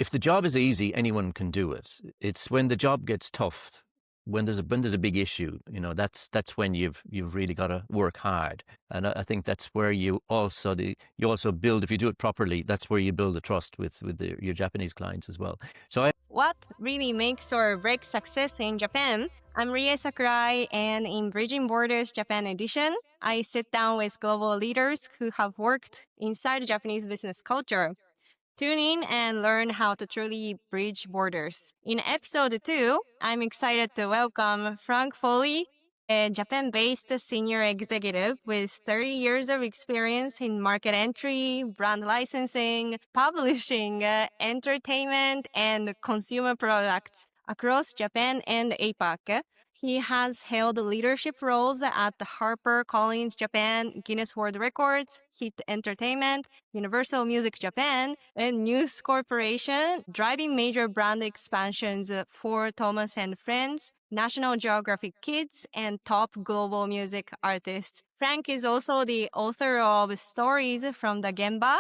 if the job is easy, anyone can do it. It's when the job gets tough, when there's a big issue, that's when you've really got to work hard. And I think that's where you also build, if you do it properly, that's where you build the trust with your Japanese clients as well. What really makes or breaks success in Japan? I'm Rie Sakurai, and in Bridging Borders Japan edition, I sit down with global leaders who have worked inside Japanese business culture. Tune in and learn how to truly bridge borders. In episode 2, I'm excited to welcome Frank Foley, a Japan-based senior executive with 30 years of experience in market entry, brand licensing, publishing, entertainment, and consumer products across Japan and APAC. He has held leadership roles at the HarperCollins Japan, Guinness World Records, Hit Entertainment, Universal Music Japan, and News Corporation, driving major brand expansions for Thomas and Friends, National Geographic Kids, and top global music artists. Frank is also the author of Stories from the Gemba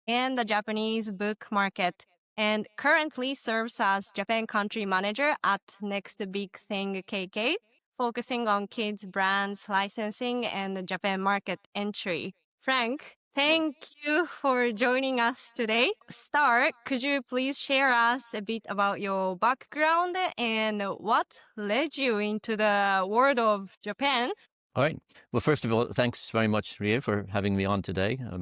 and the Japanese book market, and currently serves as Japan country manager at Next Big Thing KK, focusing on kids brands licensing and the Japan market entry. Frank, thank you for joining us today. Start, could you please share us a bit about your background and what led you into the world of Japan? All right. Well, first of all, thanks very much, Ria, for having me on today. I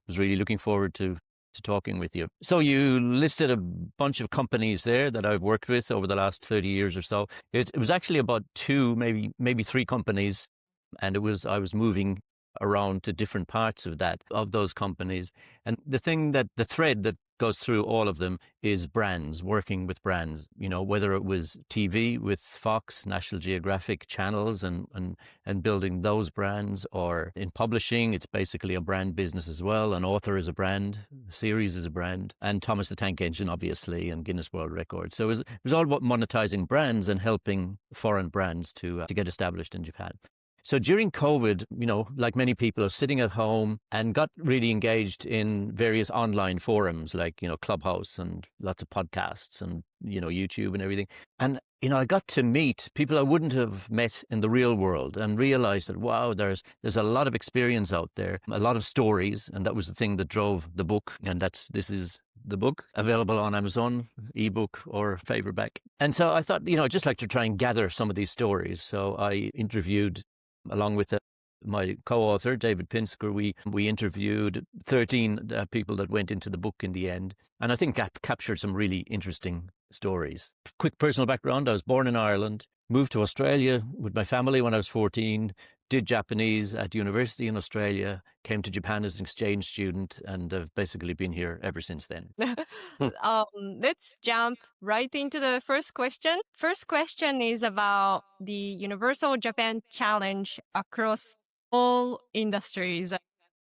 was really looking forward to talking with you. So you listed a bunch of companies there that I've worked with over the last 30 years or so. It was actually about 2, maybe 3 companies, and I was moving around to different parts of those companies. And the thread that goes through all of them is brands, working with brands, whether it was TV with Fox, National Geographic channels and building those brands, or in publishing, it's basically a brand business as well. An author is a brand, a series is a brand, and Thomas the Tank Engine, obviously, and Guinness World Records. So it was all about monetizing brands and helping foreign brands to get established in Japan. So during COVID, like many people, I was sitting at home and got really engaged in various online forums like, Clubhouse and lots of podcasts and, YouTube and everything. And, I got to meet people I wouldn't have met in the real world and realized that, wow, there's a lot of experience out there, a lot of stories. And that was the thing that drove the book. And this is the book, available on Amazon, ebook or paperback. And so I thought, I'd just like to try and gather some of these stories. So I interviewed, along with my co-author, David Pinsker, we interviewed 13 people that went into the book in the end. And I think that captured some really interesting stories. Quick personal background. I was born in Ireland, moved to Australia with my family when I was 14, did Japanese at university in Australia, came to Japan as an exchange student, and I've basically been here ever since then. Let's jump right into the first question. First question is about the Universal Japan Challenge across all industries.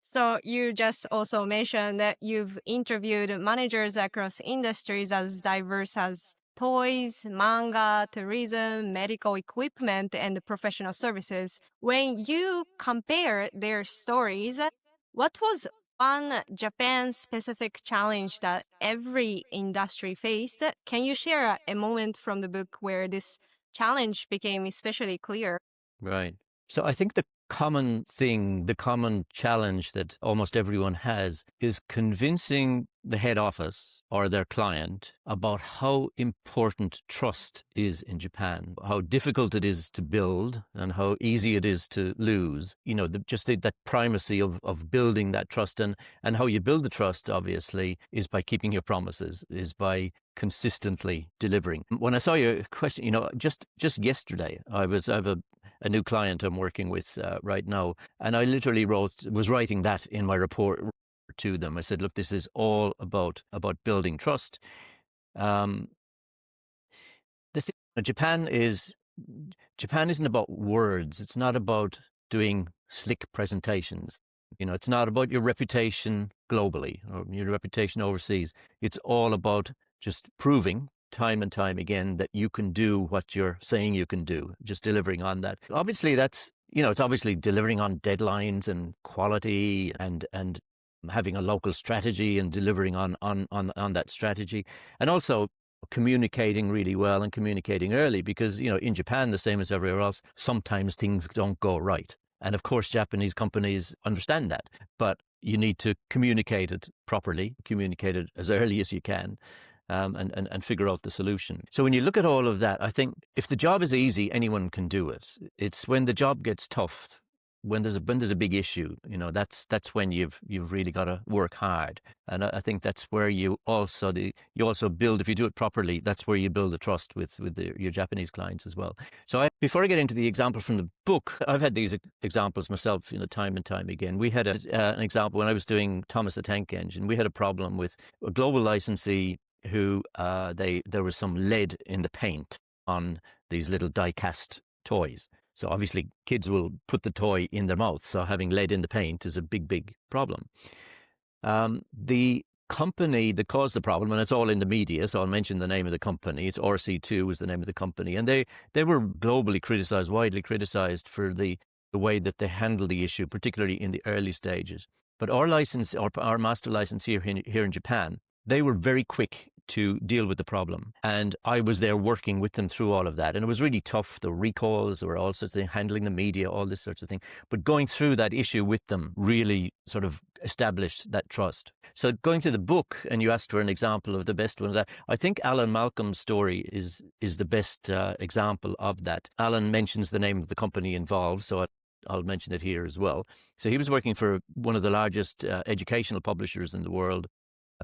So you just also mentioned that you've interviewed managers across industries as diverse as toys, manga, tourism, medical equipment, and professional services. When you compare their stories, what was one Japan-specific challenge that every industry faced? Can you share a moment from the book where this challenge became especially clear? Right. So I think the common challenge that almost everyone has is convincing the head office or their client about how important trust is in Japan, how difficult it is to build and how easy it is to lose. That primacy of building that trust, and how you build the trust, obviously, is by keeping your promises, is by consistently delivering. When I saw your question, just yesterday, I have a new client I'm working with right now, and I literally was writing that in my report to them. I said, look, this is all about building trust. The thing, Japan isn't about words. It's not about doing slick presentations. It's not about your reputation globally or your reputation overseas. It's all about just proving time and time again that you can do what you're saying you can do, just delivering on that. Obviously, it's obviously delivering on deadlines and quality and having a local strategy and delivering on that strategy, and also communicating really well and communicating early, because in Japan, the same as everywhere else, sometimes things don't go right, and of course Japanese companies understand that, but you need to communicate it properly, communicate it as early as you can, and figure out the solution. So when you look at all of that, I think if the job is easy, anyone can do it. It's when the job gets tough, when there's a big issue, that's when you've really got to work hard. And I think that's where you also build, if you do it properly, that's where you build the trust with your Japanese clients as well. So before I get into the example from the book, I've had these examples myself, time and time again. We had an example when I was doing Thomas the Tank Engine. We had a problem with a global licensee who there was some lead in the paint on these little die-cast toys. So obviously kids will put the toy in their mouth. So having lead in the paint is a big, big problem. The company that caused the problem, and it's all in the media, so I'll mention the name of the company. It's RC2 was the name of the company. And they were globally criticized, widely criticized for the way that they handled the issue, particularly in the early stages. But our master license here in Japan, they were very quick to deal with the problem. And I was there working with them through all of that. And it was really tough. There were recalls, there were all sorts of things, handling the media, all this sorts of thing. But going through that issue with them really sort of established that trust. So going to the book, and you asked for an example of the best one, I think Alan Malcolm's story is the best example of that. Alan mentions the name of the company involved, so I'll mention it here as well. So he was working for one of the largest educational publishers in the world,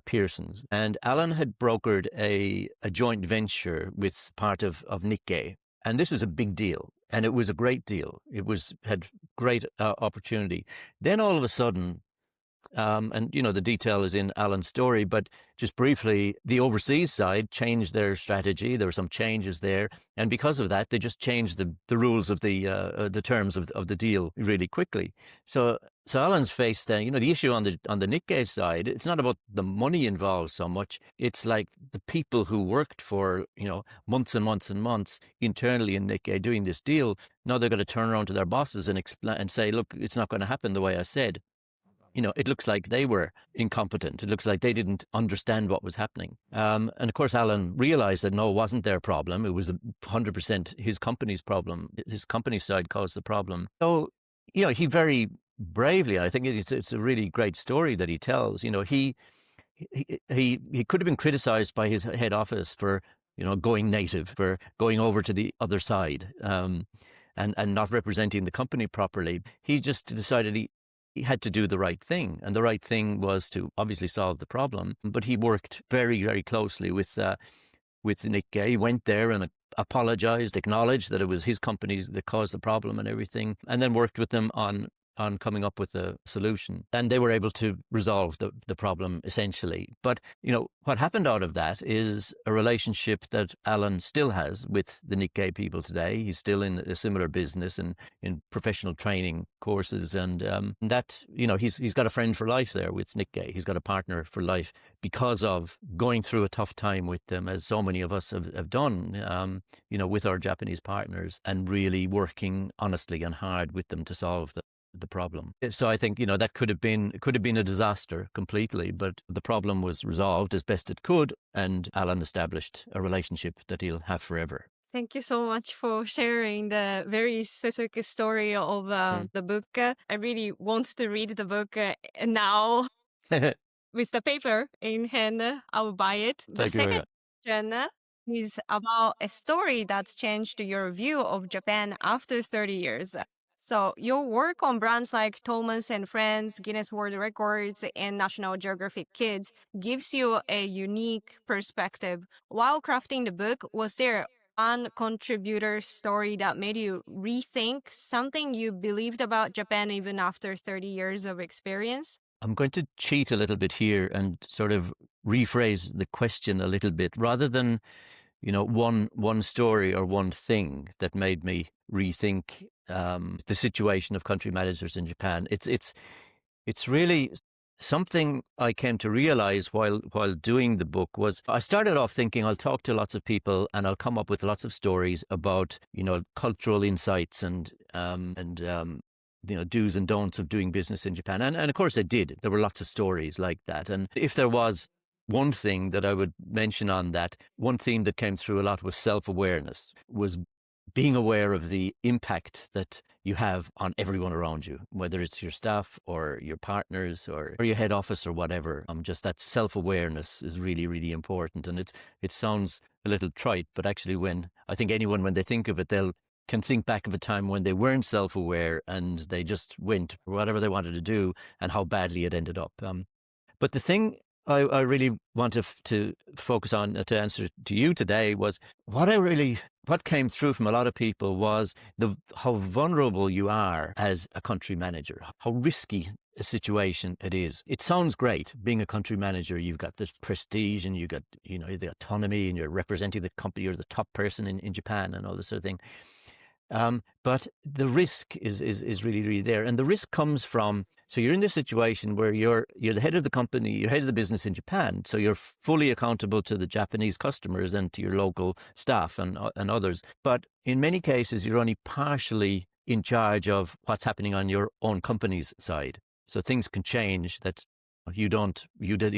Pearson's. And Alan had brokered a joint venture with part of Nikkei. And this is a big deal. And it was a great deal. It had great opportunity. Then all of a sudden, and the detail is in Alan's story, but just briefly, the overseas side changed their strategy. There were some changes there, and because of that, they just changed the rules of the terms of the deal really quickly. So Alan's faced then, the issue on the Nikkei side. It's not about the money involved so much. It's like the people who worked for months and months and months internally in Nikkei doing this deal. Now they're going to turn around to their bosses and explain and say, look, it's not going to happen the way I said. It looks like they were incompetent. It looks like they didn't understand what was happening. And of course, Alan realized that no, it wasn't their problem. It was 100% his company's problem. His company side caused the problem. So, he very bravely, I think it's a really great story that he tells. He could have been criticized by his head office for, going native, for going over to the other side, and not representing the company properly. He just decided he had to do the right thing. And the right thing was to obviously solve the problem. But he worked very, very closely with Nikkei. He went there and apologized, acknowledged that it was his company that caused the problem and everything, and then worked with them on coming up with a solution. And they were able to resolve the problem, essentially. But, what happened out of that is a relationship that Alan still has with the Nikkei people today. He's still in a similar business and in professional training courses. And that, he's got a friend for life there with Nikkei. He's got a partner for life because of going through a tough time with them, as so many of us have done, with our Japanese partners, and really working honestly and hard with them to solve the problem. So I think, that could have been a disaster completely, but the problem was resolved as best it could, and Alan established a relationship that he'll have forever. Thank you so much for sharing the very specific story of the book. I really want to read the book now with the paper in hand. I will buy it. The second question is about a story that's changed your view of Japan after 30 years. So your work on brands like Thomas and Friends, Guinness World Records, and National Geographic Kids gives you a unique perspective. While crafting the book, was there one contributor story that made you rethink something you believed about Japan even after 30 years of experience? I'm going to cheat a little bit here and sort of rephrase the question a little bit. Rather than, one story or one thing that made me rethink the situation of country managers in Japan. It's really something I came to realize while doing the book. Was I started off thinking I'll talk to lots of people and I'll come up with lots of stories about cultural insights and do's and don'ts of doing business in Japan. And of course it did. There were lots of stories like that. And if there was one thing that I would mention on that, one theme that came through a lot was self-awareness, was being aware of the impact that you have on everyone around you, whether it's your staff or your partners or your head office or whatever. Just that self-awareness is really, really important. And it sounds a little trite, but actually when they think of it, can think back of a time when they weren't self-aware and they just went for whatever they wanted to do and how badly it ended up. But the thing I really want to focus on to answer to you today was what came through from a lot of people was how vulnerable you are as a country manager, how risky a situation it is. It sounds great being a country manager. You've got the prestige and you got the autonomy and you're representing the company. You're the top person in Japan and all this sort of thing. But the risk is really, really there. And the risk comes from, so you're in this situation where you're the head of the company, you're head of the business in Japan. So you're fully accountable to the Japanese customers and to your local staff and others. But in many cases, you're only partially in charge of what's happening on your own company's side. So things can change that you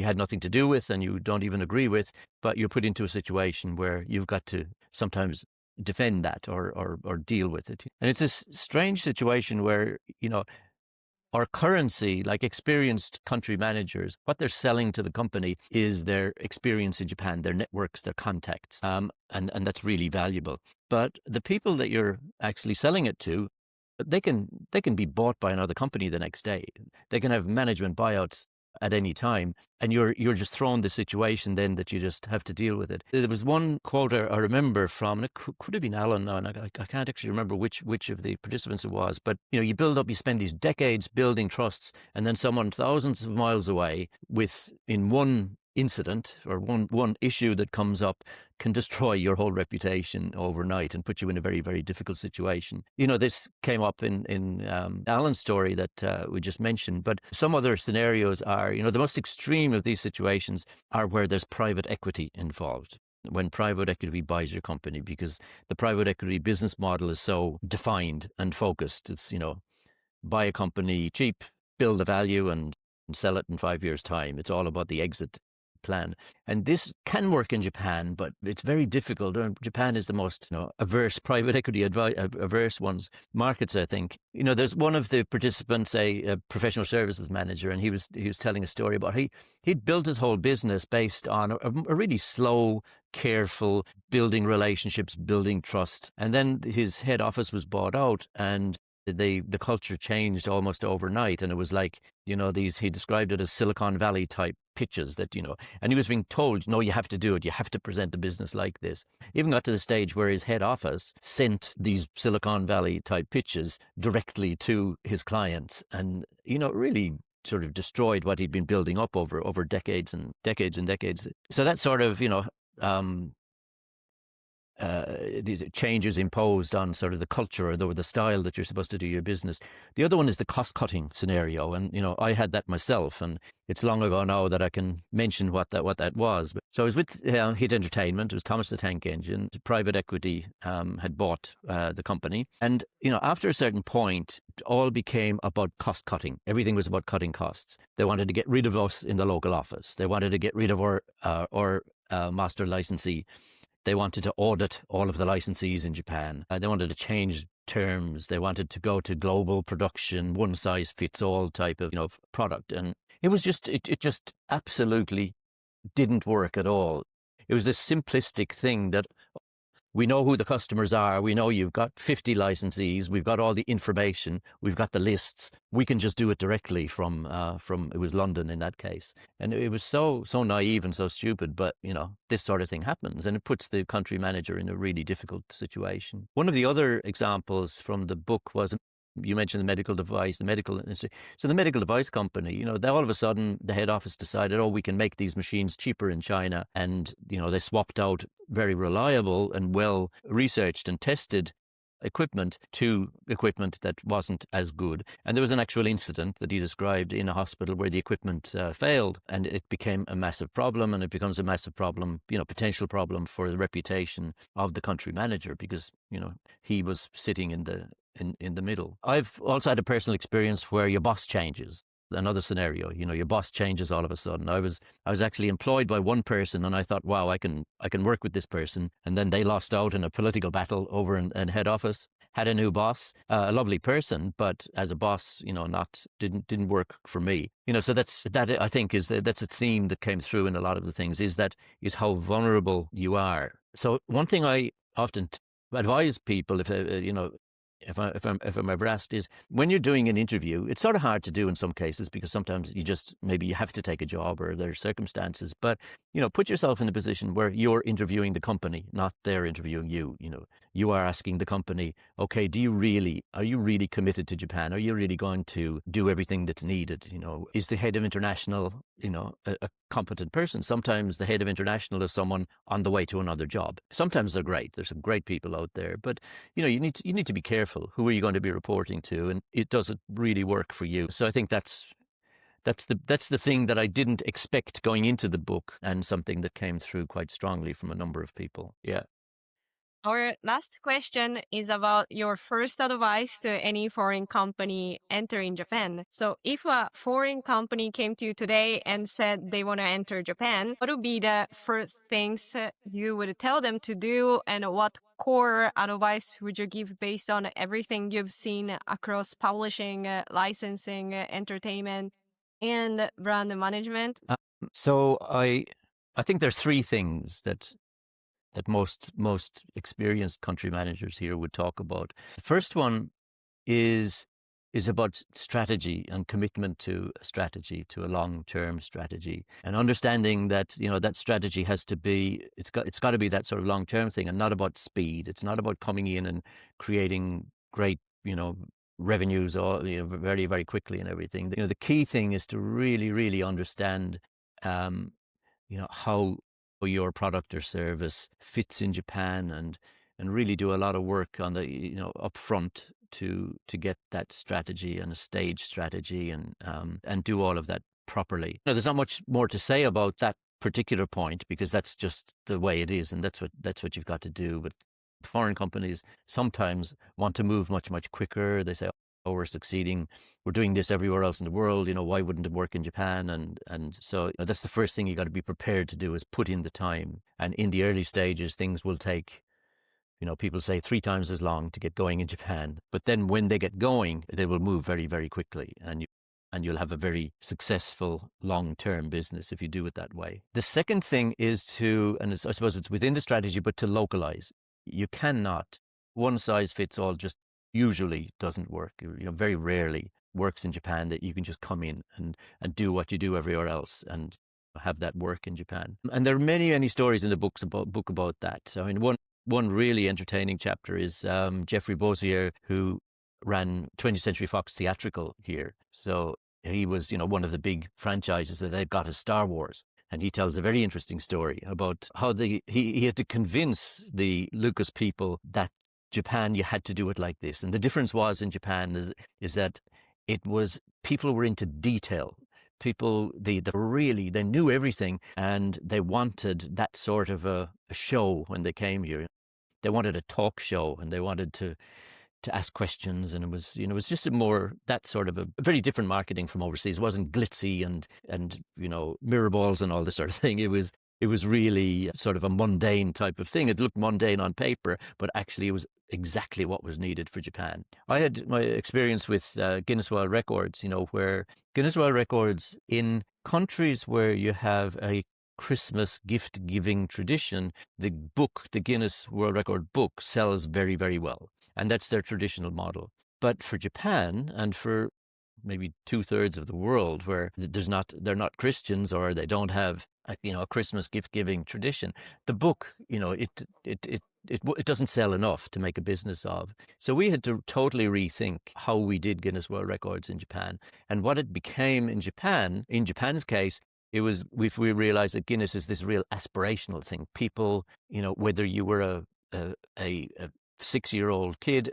had nothing to do with and you don't even agree with, but you're put into a situation where you've got to sometimes defend that or deal with it. And it's this strange situation where, our currency, like experienced country managers, what they're selling to the company is their experience in Japan, their networks, their contacts. And that's really valuable. But the people that you're actually selling it to, they can be bought by another company the next day. They can have management buyouts at any time, and you're just thrown the situation then that you just have to deal with it. There was one quote I remember from, and it could have been Alan now, and I can't actually remember which of the participants it was, but you spend these decades building trusts, and then someone thousands of miles away in one incident or one issue that comes up can destroy your whole reputation overnight and put you in a very, very difficult situation. This came up in Alan's story that we just mentioned, but some other scenarios are, the most extreme of these situations are where there's private equity involved. When private equity buys your company, because the private equity business model is so defined and focused. It's, buy a company cheap, build the value and sell it in 5 years' time. It's all about the exit plan. And this can work in Japan, but it's very difficult. Japan is the most averse, private equity averse markets, I think. There's one of the participants, a professional services manager, and he was telling a story about he'd built his whole business based on a really slow, careful building relationships, building trust. And then his head office was bought out, and the culture changed almost overnight. And it was like, he described it as Silicon Valley type pitches that, and he was being told, no, you have to do it. You have to present the business like this. Even got to the stage where his head office sent these Silicon Valley type pitches directly to his clients, and, really sort of destroyed what he'd been building up over decades and decades and decades. So that sort of, these changes imposed on sort of the culture or the style that you're supposed to do your business. The other one is the cost-cutting scenario, and I had that myself, and it's long ago now that I can mention what that was. So I was with Hit Entertainment. It was Thomas the Tank Engine. Private equity had bought the company, and after a certain point, it all became about cost-cutting. Everything was about cutting costs. They wanted to get rid of us in the local office. They wanted to get rid of our master licensee. They wanted to audit all of the licensees in Japan. They wanted to change terms. They wanted to go to global production, one size fits all type of product. And it was it just absolutely didn't work at all. It was this simplistic thing that we know who the customers are. We know you've got 50 licensees. We've got all the information. We've got the lists. We can just do it directly from it was London in that case. And it was so naive and so stupid. But, this sort of thing happens, and it puts the country manager in a really difficult situation. One of the other examples from the book was, you mentioned the medical industry. So the medical device company, they all of a sudden, the head office decided, we can make these machines cheaper in China. And, they swapped out very reliable and well researched and tested equipment to equipment that wasn't as good. And there was an actual incident that he described in a hospital where the equipment failed, and it became a massive problem, and it becomes a massive problem, potential problem for the reputation of the country manager, because, he was sitting in in the middle. I've also had a personal experience where your boss changes. Another scenario, your boss changes all of a sudden. I was actually employed by one person, and I thought, wow, I can work with this person. And then they lost out in a political battle over in head office. Had a new boss, a lovely person, but as a boss, not didn't work for me. So that I think that's a theme that came through in a lot of the things is how vulnerable you are. So one thing I often advise people, if I'm ever asked, is when you're doing an interview, it's sort of hard to do in some cases because sometimes maybe you have to take a job or there are circumstances. But put yourself in a position where you're interviewing the company, not they're interviewing you. You are asking the company, okay, are you really committed to Japan? Are you really going to do everything that's needed? Is the head of international, a competent person? Sometimes the head of international is someone on the way to another job. Sometimes they're great. There's some great people out there, but you need to be careful. Who are you going to be reporting to? And does it really work for you? So I think that's the thing that I didn't expect going into the book, and something that came through quite strongly from a number of people. Yeah. Our last question is about your first advice to any foreign company entering Japan. So if a foreign company came to you today and said they want to enter Japan, what would be the first things you would tell them to do, and what core advice would you give based on everything you've seen across publishing, licensing, entertainment, and brand management? So I think there are three things that most experienced country managers here would talk about. The first one is about strategy and commitment to a strategy, to a long-term strategy, and understanding that that strategy has to be it's got to be that sort of long-term thing, and not about speed. It's not about coming in and creating great revenues or very, very quickly and everything. The key thing is to really, really understand how your product or service fits in Japan, and really do a lot of work on the upfront to get that strategy and a stage strategy, and do all of that properly. There's not much more to say about that particular point because that's just the way it is, and that's what you've got to do. But foreign companies sometimes want to move much, much quicker. They say, oh, we're succeeding, we're doing this everywhere else in the world, why wouldn't it work in Japan? And so that's the first thing you got to be prepared to do, is put in the time. And in the early stages, things will take, people say 3 times as long to get going in Japan. But then when they get going, they will move very, very quickly. And you'll have a very successful long-term business if you do it that way. The second thing is I suppose it's within the strategy, but to localize. You cannot, one size fits all just usually doesn't work. Very rarely works in Japan that you can just come in and do what you do everywhere else and have that work in Japan. And there are many, many stories in the book about that. So, I mean, one really entertaining chapter is Jeffrey Bozier, who ran 20th Century Fox Theatrical here. So he was, one of the big franchises that they've got as Star Wars. And he tells a very interesting story about how he had to convince the Lucas people that Japan, you had to do it like this. And the difference was in Japan is that people were into detail. People, they knew everything, and they wanted that sort of a show when they came here. They wanted a talk show, and they wanted to ask questions, and it was just that sort of a very different marketing from overseas. It wasn't glitzy and mirror balls and all this sort of thing. It was really sort of a mundane type of thing. It looked mundane on paper, but actually it was exactly what was needed for Japan. I had my experience with Guinness World Records, where Guinness World Records, in countries where you have a Christmas gift-giving tradition, the Guinness World Record book sells very, very well. And that's their traditional model. But for Japan, and for maybe 2/3 of the world where they're not Christians, or they don't have a Christmas gift-giving tradition, the book, it doesn't sell enough to make a business of. So we had to totally rethink how we did Guinness World Records in Japan. And what it became in Japan's case, it was, we realized that Guinness is this real aspirational thing. People, whether you were a 6-year-old kid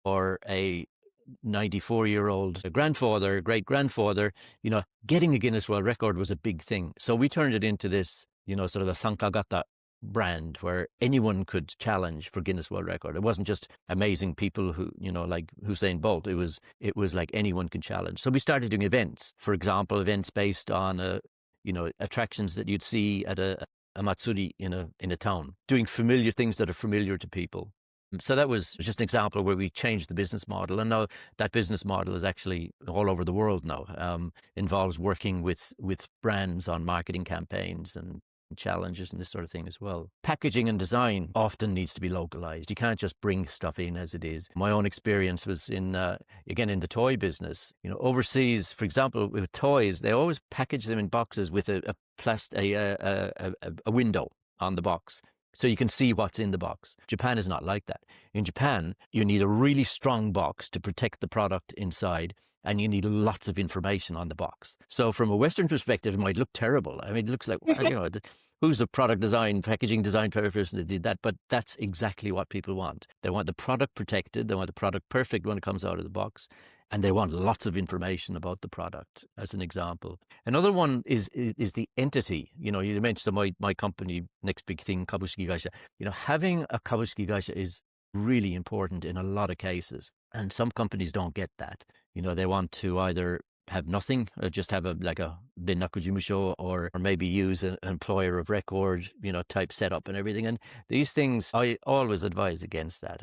or a 94-year-old grandfather, great-grandfather, getting a Guinness World Record was a big thing. So we turned it into this, sort of a sankagata brand where anyone could challenge for Guinness World Record. It wasn't just amazing people who, like Usain Bolt. It was like anyone could challenge. So we started doing events. For example, events based on attractions that you'd see at a matsuri in a town, doing familiar things that are familiar to people. So that was just an example where we changed the business model, and now that business model is actually all over the world now. Involves working with brands on marketing campaigns and challenges and this sort of thing as well. Packaging and design often needs to be localized. You can't just bring stuff in as it is. My own experience was in the toy business. Overseas, for example, with toys, they always package them in boxes with a window on the box, so you can see what's in the box. Japan is not like that. In Japan, you need a really strong box to protect the product inside, and you need lots of information on the box. So from a Western perspective, it might look terrible. I mean, it looks like, who's the product design, packaging design person that did that? But that's exactly what people want. They want the product protected. They want the product perfect when it comes out of the box. And they want lots of information about the product, as an example. Another one is the entity. You mentioned my company, next big thing, Kabushiki Gaisha. Having a Kabushiki Gaisha is really important in a lot of cases. And some companies don't get that. They want to either have nothing, or just have a Bennaku Jimusho, or maybe use an employer of record, type setup and everything. And these things, I always advise against that.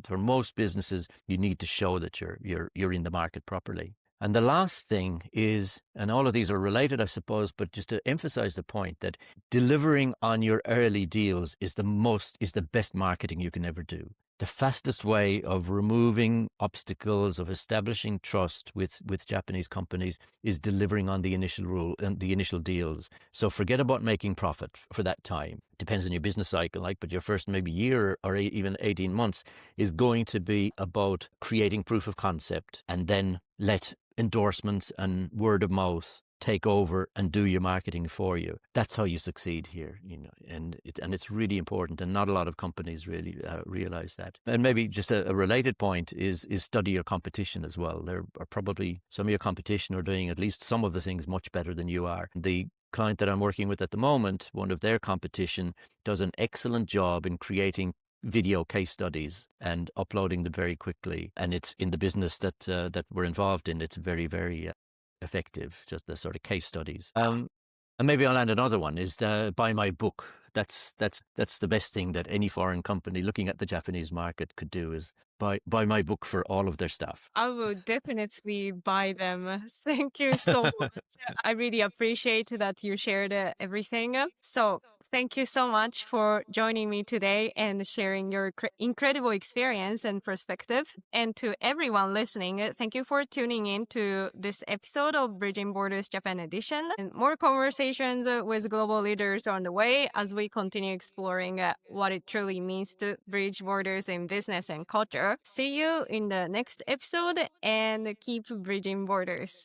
For most businesses, you need to show that you're in the market properly. And the last thing is, and all of these are related, I suppose, but just to emphasize the point that delivering on your early deals is the best marketing you can ever do. The fastest way of removing obstacles, of establishing trust with Japanese companies, is delivering on the initial rule and the initial deals. So forget about making profit for that time. It depends on your business cycle, but your first maybe year or even 18 months is going to be about creating proof of concept, and then let endorsements and word of mouth take over and do your marketing for you. That's how you succeed here, and it's really important, and not a lot of companies really realize that. And maybe just a related point is study your competition as well. There are probably some of your competition are doing at least some of the things much better than you are. The client that I'm working with at the moment, one of their competition does an excellent job in creating video case studies and uploading them very quickly. And it's in the business that we're involved in. It's very, very effective, just the sort of case studies. And maybe I'll add another one is buy my book. That's the best thing that any foreign company looking at the Japanese market could do, is buy my book for all of their staff. I will definitely buy them. Thank you so much. I really appreciate that you shared everything. So thank you so much for joining me today and sharing your incredible experience and perspective. And to everyone listening, thank you for tuning in to this episode of Bridging Borders Japan Edition. And more conversations with global leaders are on the way as we continue exploring what it truly means to bridge borders in business and culture. See you in the next episode, and keep bridging borders.